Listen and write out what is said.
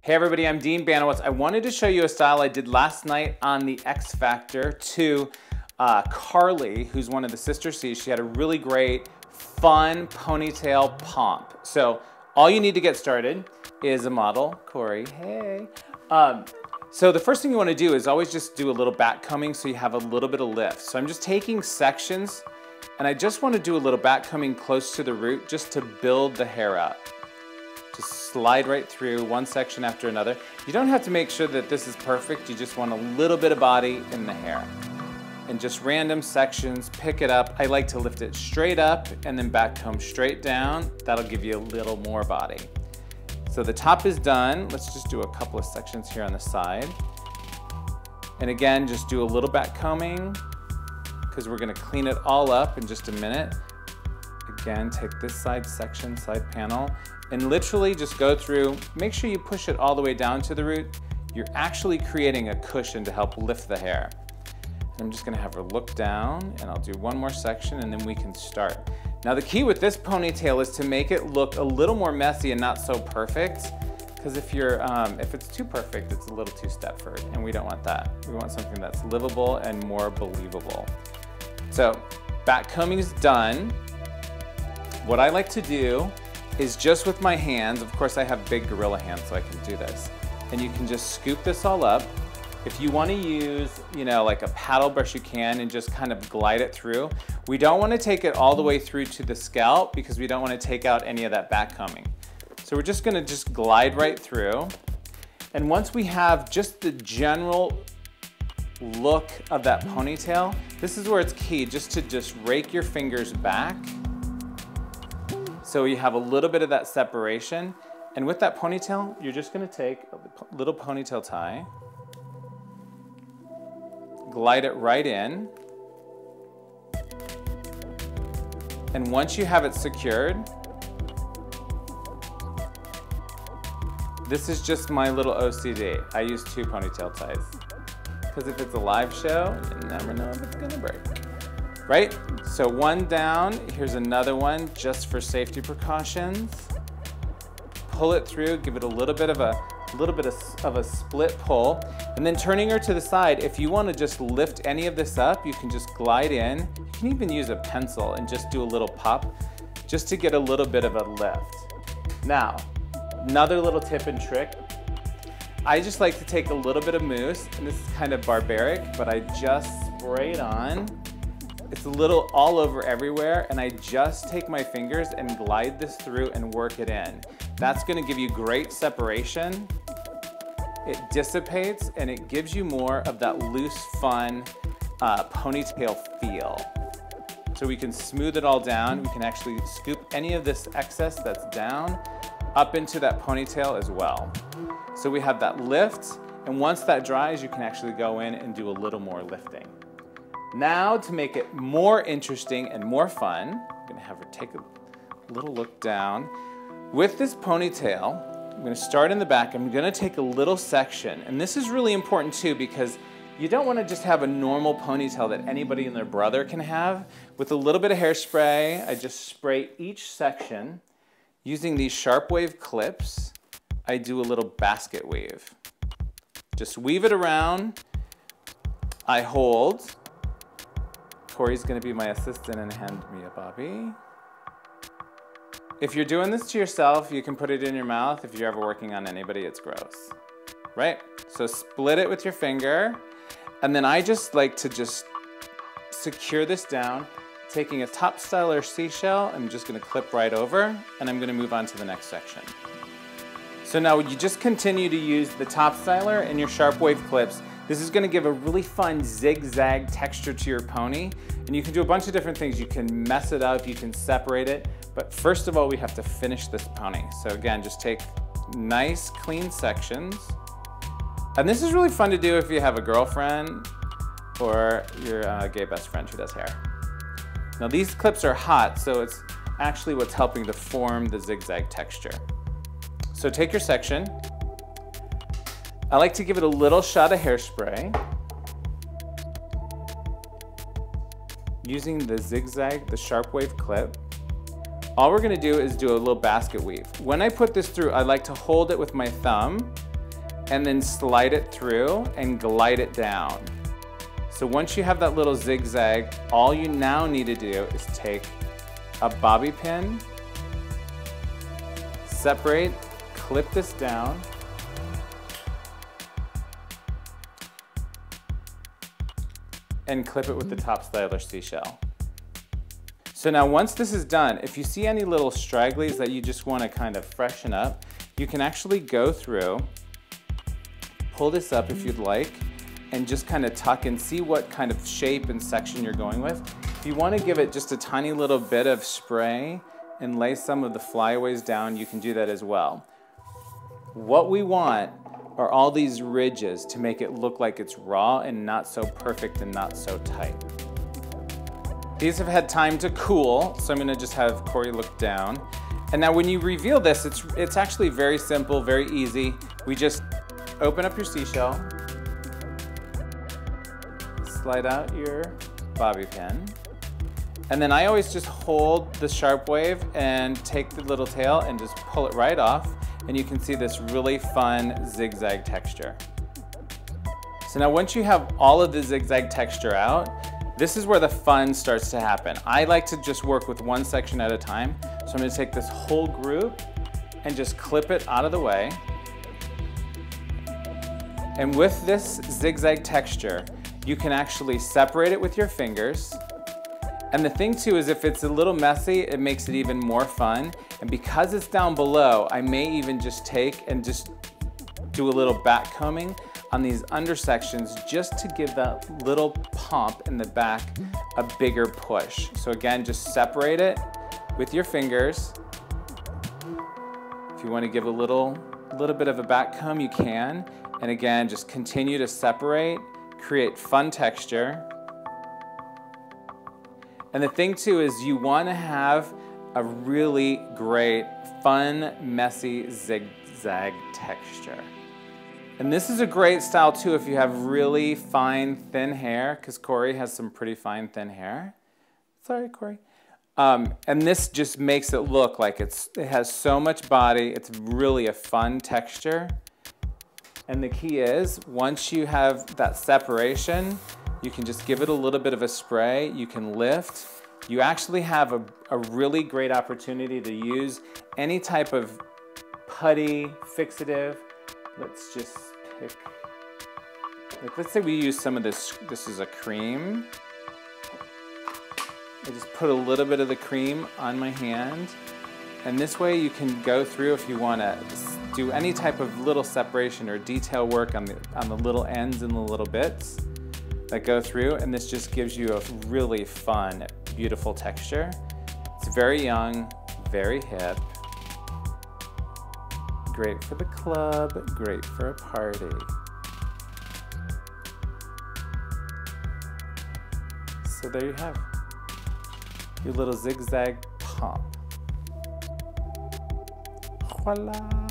Hey everybody, I'm Dean Banowetz. I wanted to show you a style I did last night on the X Factor to Carly, who's one of the Sister C's. She had a really great, fun ponytail pomp. So all you need to get started is a model, Corey, hey. So the first thing you want to do is always just do a little back combing so you have a little bit of lift. So I'm just taking sections and I just want to do a little back combing close to the root just to build the hair up. Just slide right through one section after another. You don't have to make sure that this is perfect. You just want a little bit of body in the hair. And just random sections, pick it up. I like to lift it straight up and then back comb straight down. That'll give you a little more body. So the top is done. Let's just do a couple of sections here on the side. And again, just do a little back combing because we're gonna clean it all up in just a minute. Again, take this side section, side panel, and literally just go through, make sure you push it all the way down to the root. You're actually creating a cushion to help lift the hair. And I'm just gonna have her look down and I'll do one more section and then we can start. Now the key with this ponytail is to make it look a little more messy and not so perfect. Because if it's too perfect, it's a little too Stepford and we don't want that. We want something that's livable and more believable. So back combing is done. What I like to do is just with my hands, of course I have big gorilla hands so I can do this, and you can just scoop this all up. If you want to use, like a paddle brush, you can, and just kind of glide it through. We don't want to take it all the way through to the scalp because we don't want to take out any of that back combing. So we're just going to just glide right through. And once we have just the general look of that ponytail, this is where it's key, just to rake your fingers back. So you have a little bit of that separation. And with that ponytail, you're just gonna take a little ponytail tie, glide it right in. And once you have it secured, this is just my little OCD. I use 2 ponytail ties. Because if it's a live show, you never know if it's gonna break. Right? So one down, here's another one just for safety precautions. Pull it through, give it a little bit of a split pull, and then turning her to the side. If you want to just lift any of this up, you can just glide in. You can even use a pencil and just do a little pop just to get a little bit of a lift. Now, another little tip and trick. I just like to take a little bit of mousse, and this is kind of barbaric, but I just spray it on. It's a little all over everywhere, and I just take my fingers and glide this through and work it in. That's gonna give you great separation. It dissipates, and it gives you more of that loose, fun ponytail feel. So we can smooth it all down. We can actually scoop any of this excess that's down up into that ponytail as well. So we have that lift, and once that dries, you can actually go in and do a little more lifting. Now, to make it more interesting and more fun, I'm gonna have her take a little look down. With this ponytail, I'm gonna start in the back. I'm gonna take a little section, and this is really important too because you don't wanna just have a normal ponytail that anybody and their brother can have. With a little bit of hairspray, I just spray each section. Using these sharp wave clips, I do a little basket weave. Just weave it around, I hold. Corey's gonna be my assistant and hand me a bobby. If you're doing this to yourself, you can put it in your mouth. If you're ever working on anybody, it's gross, right? So split it with your finger. And then I just like to just secure this down. Taking a Top Styler seashell, I'm just gonna clip right over, and I'm gonna move on to the next section. So now you just continue to use the Top Styler and your sharp wave clips. This is gonna give a really fun zigzag texture to your pony, and you can do a bunch of different things. You can mess it up, you can separate it, but first of all, we have to finish this pony. So again, just take nice, clean sections. And this is really fun to do if you have a girlfriend or your gay best friend who does hair. Now these clips are hot, so it's actually what's helping to form the zigzag texture. So take your section. I like to give it a little shot of hairspray. Using the zigzag, the sharp wave clip. All we're gonna do is do a little basket weave. When I put this through, I like to hold it with my thumb and then slide it through and glide it down. So once you have that little zigzag, all you now need to do is take a bobby pin, separate, clip this down, and clip it with the Top Styler seashell. So now once this is done, if you see any little stragglies that you just want to kind of freshen up, you can actually go through, pull this up if you'd like, and just kind of tuck and see what kind of shape and section you're going with. If you want to give it just a tiny little bit of spray and lay some of the flyaways down, you can do that as well. What we want are all these ridges to make it look like it's raw and not so perfect and not so tight. These have had time to cool, so I'm going to just have Corey look down. And now when you reveal this, it's actually very simple, very easy. We just open up your seashell, slide out your bobby pin, and then I always just hold the sharp wave and take the little tail and just pull it right off, and you can see this really fun zigzag texture. So now once you have all of the zigzag texture out, this is where the fun starts to happen. I like to just work with one section at a time. So I'm going to take this whole group and just clip it out of the way. And with this zigzag texture, you can actually separate it with your fingers. And the thing too is if it's a little messy, it makes it even more fun. And because it's down below, I may even just take and just do a little back combing on these undersections just to give that little pomp in the back a bigger push. So again, just separate it with your fingers. If you want to give a little bit of a back comb, you can. And again, just continue to separate, create fun texture. And the thing too is you want to have a really great, fun, messy zigzag texture. And this is a great style too if you have really fine, thin hair, because Corey has some pretty fine, thin hair. Sorry, Corey. And this just makes it look like it has so much body. It's really a fun texture. And the key is, once you have that separation, you can just give it a little bit of a spray. You can lift. You actually have a really great opportunity to use any type of putty, fixative. Let's just pick, like let's say we use some of this is a cream. I just put a little bit of the cream on my hand. And this way you can go through if you want to do any type of little separation or detail work on the little ends and the little bits that go through. And this just gives you a really fun, beautiful texture. It's very young, very hip. Great for the club, great for a party. So there you have your little zigzag pomp. Voila!